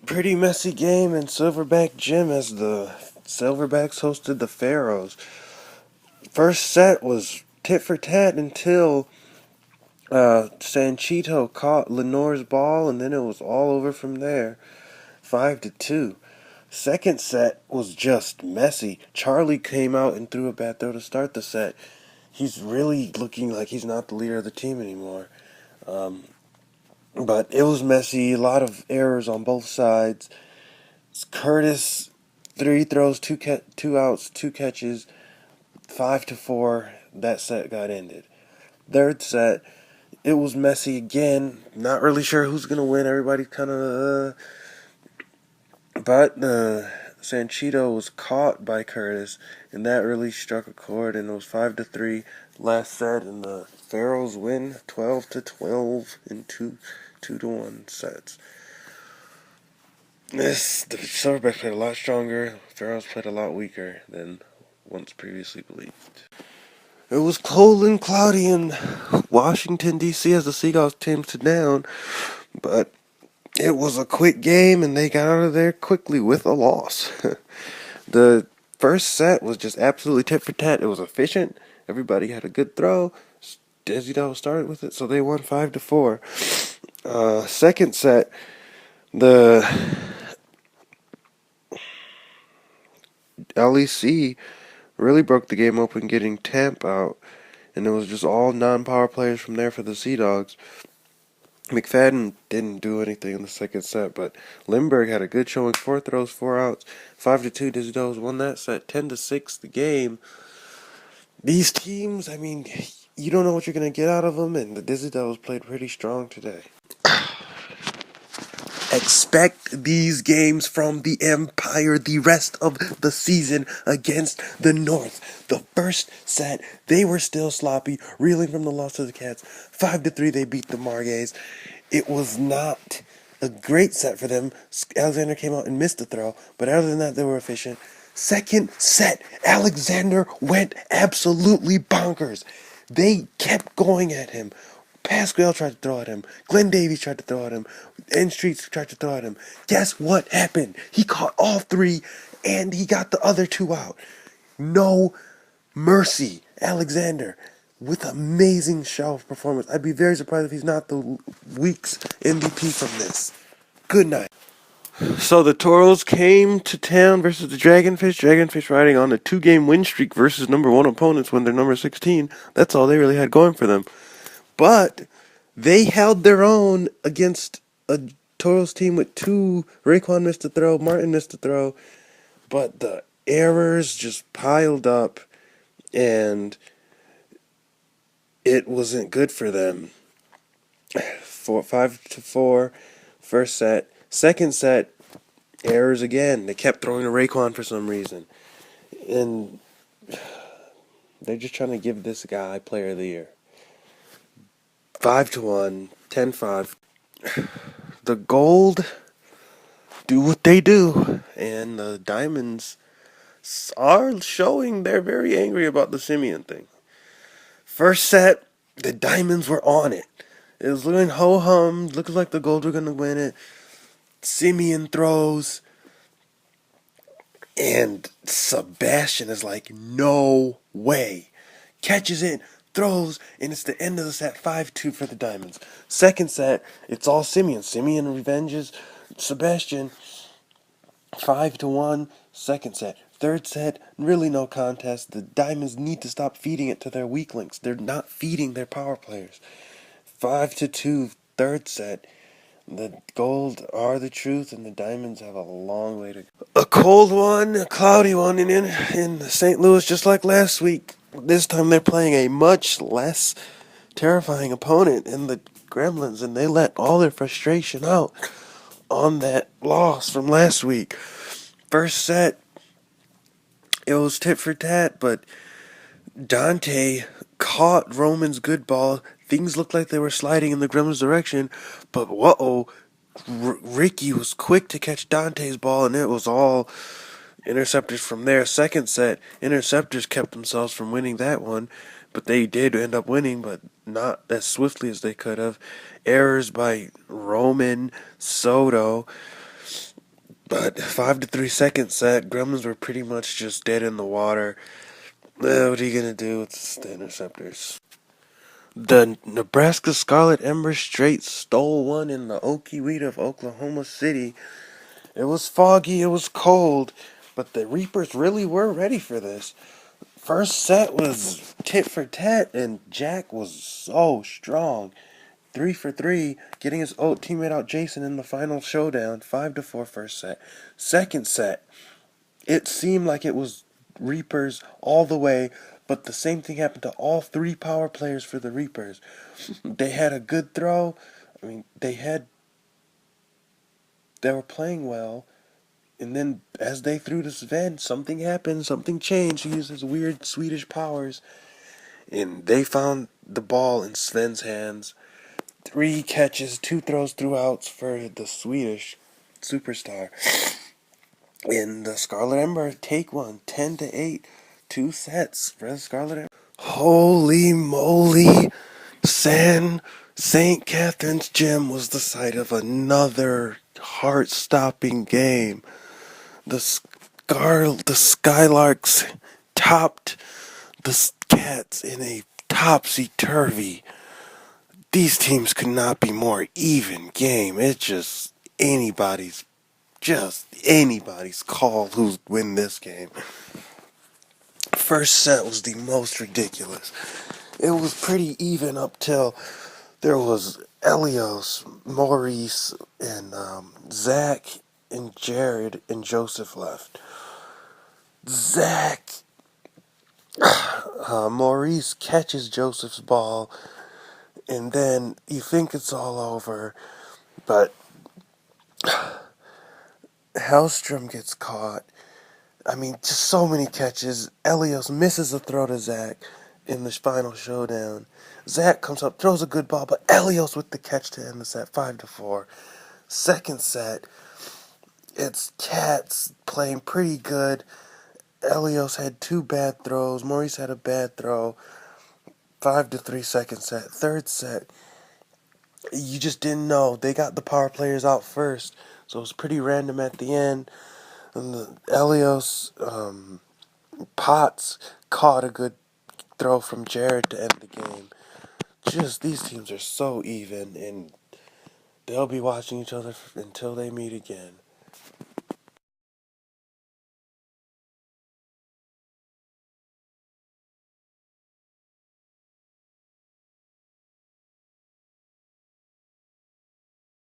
Pretty messy game in Silverback Gym as the Silverbacks hosted the Pharaohs. First set was tit for tat until Sanchito caught Lenore's ball, and then it was all over from there. 5-2. Second set was just messy. Charlie came out and threw a bad throw to start the set. He's really looking like he's not the leader of the team anymore. But it was messy, a lot of errors on both sides. Curtis, three throws, two outs, two catches, 5-4. That set got ended. Third set, it was messy again. Not really sure who's gonna win. Everybody kind of, but Sanchito was caught by Curtis, and that really struck a chord. And it was 5-3 last set, and the Pharaohs win 12-12 in 2-1 sets. The Silverbacks played a lot stronger. Pharaohs played a lot weaker than once previously believed. It was cold and cloudy in Washington, D.C. as the Seagulls tamped it down, but it was a quick game and they got out of there quickly with a loss. The first set was just absolutely tit for tat. It was efficient. Everybody had a good throw. Desi started with it, so they won 5-4. Second set, the LEC really broke the game open, getting Tamp out, and it was just all non-power players from there for the Sea Dogs. McFadden didn't do anything in the second set, but Lindbergh had a good showing, 4 throws, 4 outs, 5-2. Dizzy Dogs won that set, 10-6 the game. These teams, I mean, you don't know what you're going to get out of them, and the Dizzy Dogs played pretty strong today. Expect these games from the Empire the rest of the season against the North. The first set, they were still sloppy, reeling from the loss to the Cats. 5-3, they beat the Margays. It was not a great set for them. Alexander came out and missed a throw, but other than that, they were efficient. Second set, Alexander went absolutely bonkers. They kept going at him. Pascal tried to throw at him. Glenn Davies tried to throw at him. N Streets tried to throw at him. Guess what happened? He caught all 3, and he got the other 2 out. No mercy. Alexander, with amazing show of performance. I'd be very surprised if he's not the week's MVP from this. Good night. So the Toros came to town versus the Dragonfish. Dragonfish riding on a 2-game win streak versus number 1 opponents when they're number 16. That's all they really had going for them. But they held their own against a Toros team with 2. Raekwon missed a throw, Martin missed a throw, but the errors just piled up, and it wasn't good for them. 5-4, first set. Second set, errors again. They kept throwing to Raekwon for some reason, and they're just trying to give this guy Player of the Year. 5-1, 10-5. The Gold do what they do, and the Diamonds are showing they're very angry about the Simeon thing. First set, the Diamonds were on it. It was looking ho-hum, looking like the Gold were going to win it. Simeon throws, and Sebastian is like, no way. Catches it, throws, and it's the end of the set, 5-2 for the Diamonds. Second set, it's all Simeon. Simeon revenges Sebastian, 5-1, second set. Third set, really no contest. The Diamonds need to stop feeding it to their weak links. They're not feeding their power players. 5-2, third set. The Gold are the truth, and the Diamonds have a long way to go. A cold one, a cloudy one, and in St. Louis, just like last week. This time they're playing a much less terrifying opponent in the Gremlins, and they let all their frustration out on that loss from last week. First set, it was tit for tat, but Dante caught Roman's good ball. Things looked like they were sliding in the Gremlins' direction, but Ricky was quick to catch Dante's ball, and it was all interceptors from there. Second set, interceptors kept themselves from winning that one, but they did end up winning, but not as swiftly as they could have. Errors by Roman, Soto, But 5-3 second set, Gremlins were pretty much just dead in the water. What are you gonna do with the interceptors? The Nebraska Scarlet Embers straight stole one in the Okie of Oklahoma City. It was foggy, it was cold, but the Reapers really were ready for this. First set was tit for tat, and Jack was so strong. 3 for 3, getting his old teammate out Jason in the final showdown. 5-4 first set. Second set, it seemed like it was Reapers all the way, but the same thing happened to all three power players for the Reapers. They had a good throw. I mean, they were playing well. And then as they threw to Sven, something happened, something changed. He used his weird Swedish powers. And they found the ball in Sven's hands. 3 catches, 2 throws, 2 outs for the Swedish superstar. And the Scarlet Ember take one, 10-8. 2 sets for the Scarlet Ember. Holy moly! St. Catherine's Gym was the site of another heart-stopping game. The Skylarks topped the Cats in a topsy-turvy. These teams could not be more even game. It's just anybody's call who's win this game. First set was the most ridiculous. It was pretty even up till there was Elios, Maurice, and Zach, and Jared, and Joseph left. Zach, Maurice catches Joseph's ball, and then you think it's all over, but Hellstrom gets caught. I mean, just so many catches. Elios misses a throw to Zach in the final showdown. Zach comes up, throws a good ball, but Elios with the catch to end the set, 5-4. Second set, it's Cats playing pretty good. Elios had 2 bad throws. Maurice had a bad throw. 5-3 second set. Third set, you just didn't know. They got the power players out first, so it was pretty random at the end. And the Elios Potts caught a good throw from Jared to end the game. Just these teams are so even, and they'll be watching each other until they meet again.